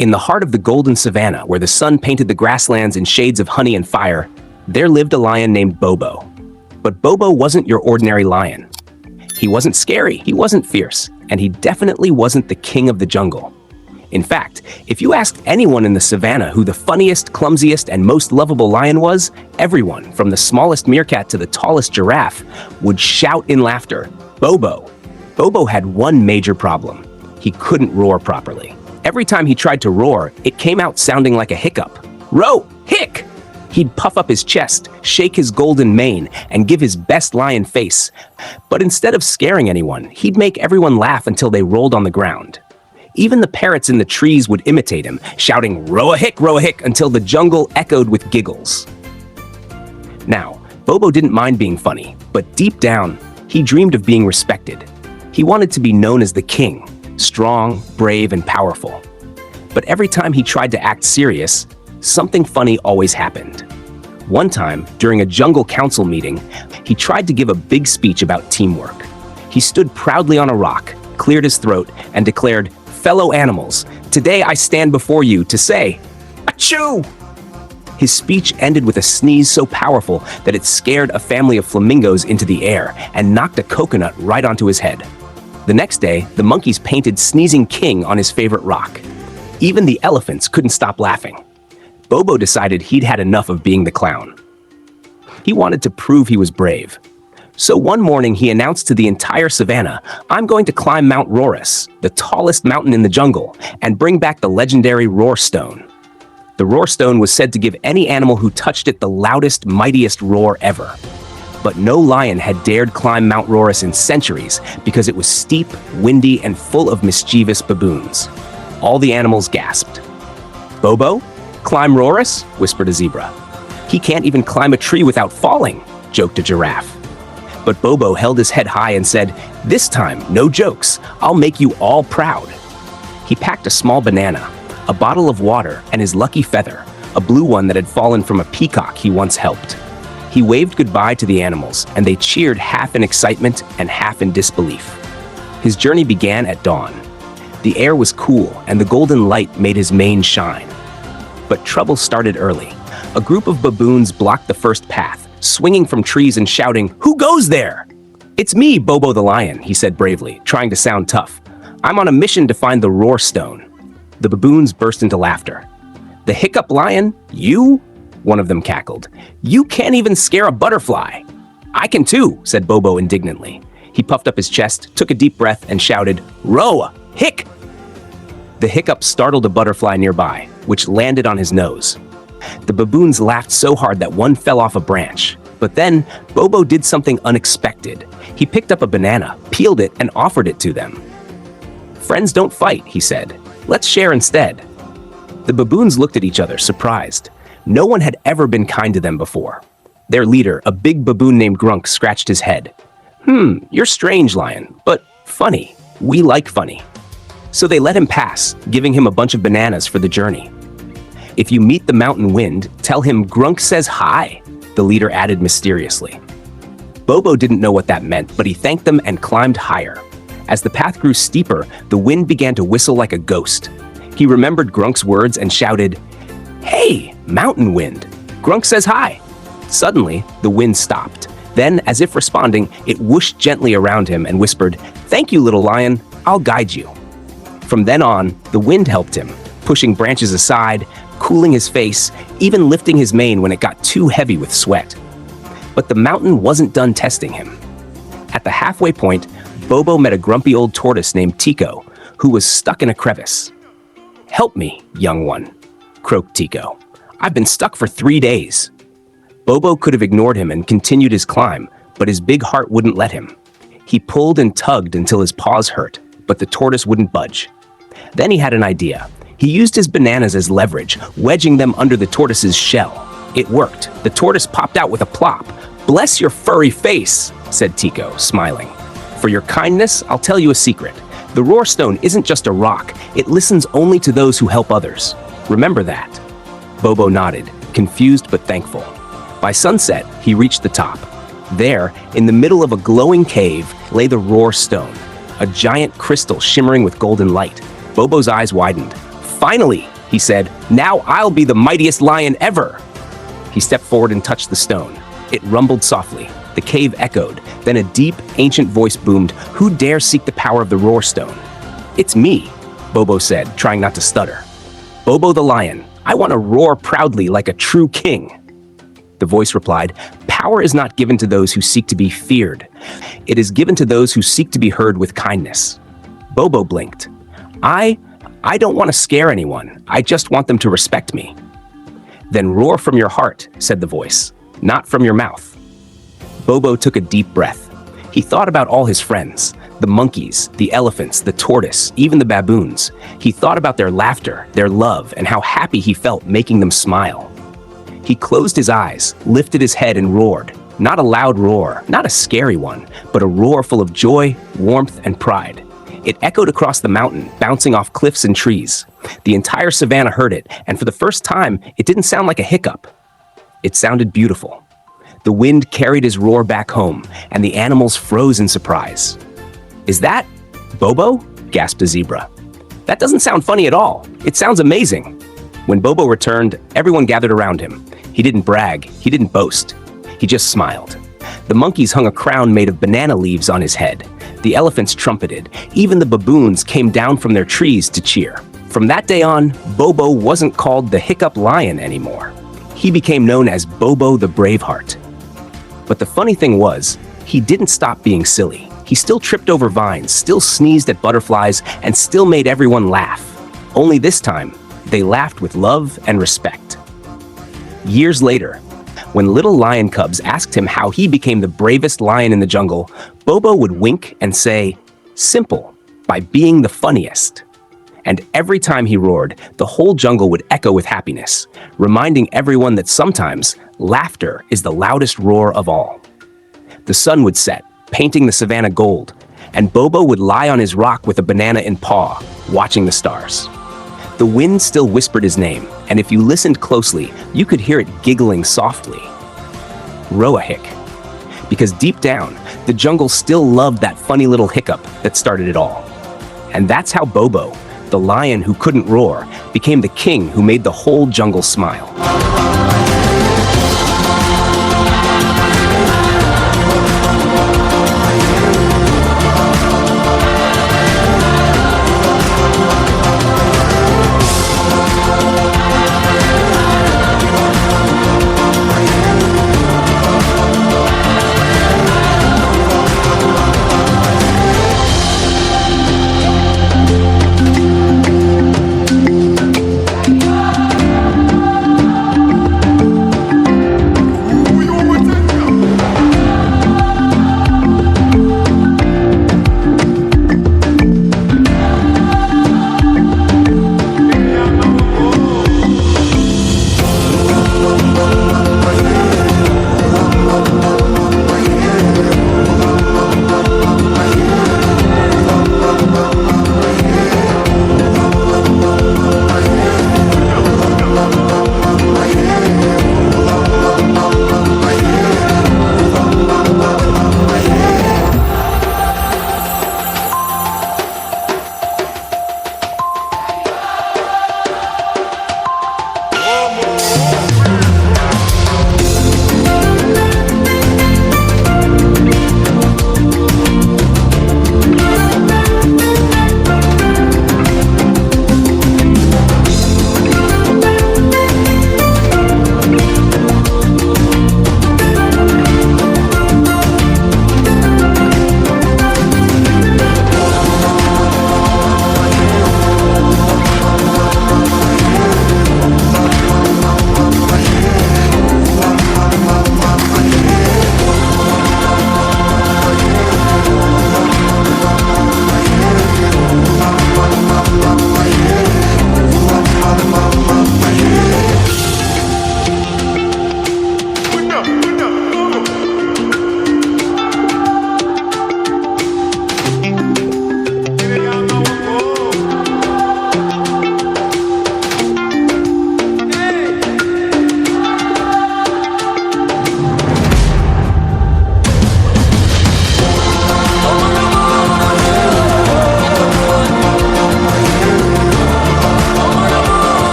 In the heart of the golden savanna, where the sun painted the grasslands in shades of honey and fire, there lived a lion named Bobo. But Bobo wasn't your ordinary lion. He wasn't scary, he wasn't fierce, and he definitely wasn't the king of the jungle. In fact, if you asked anyone in the savannah who the funniest, clumsiest, and most lovable lion was, everyone, from the smallest meerkat to the tallest giraffe, would shout in laughter, "Bobo!" Bobo had one major problem. He couldn't roar properly. Every time he tried to roar, it came out sounding like a hiccup. Roa-hic! He'd puff up his chest, shake his golden mane, and give his best lion face. But instead of scaring anyone, he'd make everyone laugh until they rolled on the ground. Even the parrots in the trees would imitate him, shouting Roa-hic, Roa-hic, until the jungle echoed with giggles. Now, Bobo didn't mind being funny, but deep down, he dreamed of being respected. He wanted to be known as the king, strong, brave, and powerful. But every time he tried to act serious, something funny always happened. One time, during a jungle council meeting, he tried to give a big speech about teamwork. He stood proudly on a rock, cleared his throat, and declared, "Fellow animals, today I stand before you to say, achoo!" His speech ended with a sneeze so powerful that it scared a family of flamingos into the air and knocked a coconut right onto his head. The next day, the monkeys painted Sneezing King on his favorite rock. Even the elephants couldn't stop laughing. Bobo decided he'd had enough of being the clown. He wanted to prove he was brave. So one morning he announced to the entire savannah, "I'm going to climb Mount Roarus, the tallest mountain in the jungle, and bring back the legendary Roar Stone." The Roar Stone was said to give any animal who touched it the loudest, mightiest roar ever. But no lion had dared climb Mount Roarus in centuries because it was steep, windy, and full of mischievous baboons. All the animals gasped. "Bobo? Climb Roarus?" whispered a zebra. "He can't even climb a tree without falling," joked a giraffe. But Bobo held his head high and said, "This time, no jokes. I'll make you all proud." He packed a small banana, a bottle of water, and his lucky feather, a blue one that had fallen from a peacock he once helped. He waved goodbye to the animals, and they cheered half in excitement and half in disbelief. His journey began at dawn. The air was cool, and the golden light made his mane shine. But trouble started early. A group of baboons blocked the first path, swinging from trees and shouting, "Who goes there?" "It's me, Bobo the lion," he said bravely, trying to sound tough. "I'm on a mission to find the Roar Stone." The baboons burst into laughter. "The hiccup lion? You?" One of them cackled. "You can't even scare a butterfly." "I can too," said Bobo indignantly. He puffed up his chest, took a deep breath, and shouted, "Roa-hic!" The hiccup startled a butterfly nearby, which landed on his nose. The baboons laughed so hard that one fell off a branch. But then, Bobo did something unexpected. He picked up a banana, peeled it, and offered it to them. "Friends don't fight," he said. "Let's share instead." The baboons looked at each other, surprised. No one had ever been kind to them before. Their leader, a big baboon named Grunk, scratched his head. You're strange, lion, but funny. We like funny." So they let him pass, giving him a bunch of bananas for the journey. "If you meet the mountain wind, tell him Grunk says hi," the leader added mysteriously. Bobo didn't know what that meant, but he thanked them and climbed higher. As the path grew steeper, the wind began to whistle like a ghost. He remembered Grunk's words and shouted, "Hey, mountain wind, Grunk says hi." Suddenly, the wind stopped. Then, as if responding, it whooshed gently around him and whispered, "Thank you, little lion, I'll guide you." From then on, the wind helped him, pushing branches aside, cooling his face, even lifting his mane when it got too heavy with sweat. But the mountain wasn't done testing him. At the halfway point, Bobo met a grumpy old tortoise named Tico, who was stuck in a crevice. "Help me, young one," croaked Tico. "I've been stuck for 3 days." Bobo could have ignored him and continued his climb, but his big heart wouldn't let him. He pulled and tugged until his paws hurt, but the tortoise wouldn't budge. Then he had an idea. He used his bananas as leverage, wedging them under the tortoise's shell. It worked. The tortoise popped out with a plop. "Bless your furry face," said Tico, smiling. "For your kindness, I'll tell you a secret. The Roar Stone isn't just a rock. It listens only to those who help others. Remember that." Bobo nodded, confused but thankful. By sunset, he reached the top. There, in the middle of a glowing cave, lay the Roar Stone, a giant crystal shimmering with golden light. Bobo's eyes widened. Finally, he said, now I'll be the mightiest lion ever. He stepped forward and touched the stone. It rumbled softly. The cave echoed. Then a deep, ancient voice boomed, "Who dares seek the power of the roar stone?" "It's me," Bobo said, trying not to stutter. "Bobo the lion. I want to roar proudly like a true king." The voice replied, "Power is not given to those who seek to be feared. It is given to those who seek to be heard with kindness." Bobo blinked. I don't want to scare anyone. I just want them to respect me." "Then roar from your heart," said the voice, "not from your mouth." Bobo took a deep breath. He thought about all his friends, the monkeys, the elephants, the tortoise, even the baboons. He thought about their laughter, their love, and how happy he felt making them smile. He closed his eyes, lifted his head, and roared. Not a loud roar, not a scary one, but a roar full of joy, warmth, and pride. It echoed across the mountain, bouncing off cliffs and trees. The entire savannah heard it, and for the first time, it didn't sound like a hiccup. It sounded beautiful. The wind carried his roar back home, and the animals froze in surprise. "Is that Bobo?" gasped a zebra. "That doesn't sound funny at all. It sounds amazing." When Bobo returned, everyone gathered around him. He didn't brag, he didn't boast. He just smiled. The monkeys hung a crown made of banana leaves on his head. The elephants trumpeted. Even the baboons came down from their trees to cheer. From that day on, Bobo wasn't called the Hiccup Lion anymore. He became known as Bobo the Braveheart. But the funny thing was, he didn't stop being silly. He still tripped over vines, still sneezed at butterflies, and still made everyone laugh. Only this time, they laughed with love and respect. Years later, when little lion cubs asked him how he became the bravest lion in the jungle, Bobo would wink and say, "Simple, by being the funniest." And every time he roared, the whole jungle would echo with happiness, reminding everyone that sometimes laughter is the loudest roar of all. The sun would set, painting the savannah gold, and Bobo would lie on his rock with a banana in paw, watching the stars. The wind still whispered his name, and if you listened closely, you could hear it giggling softly. Roa-hic. Because deep down, the jungle still loved that funny little hiccup that started it all. And that's how Bobo, the lion who couldn't roar, became the king who made the whole jungle smile.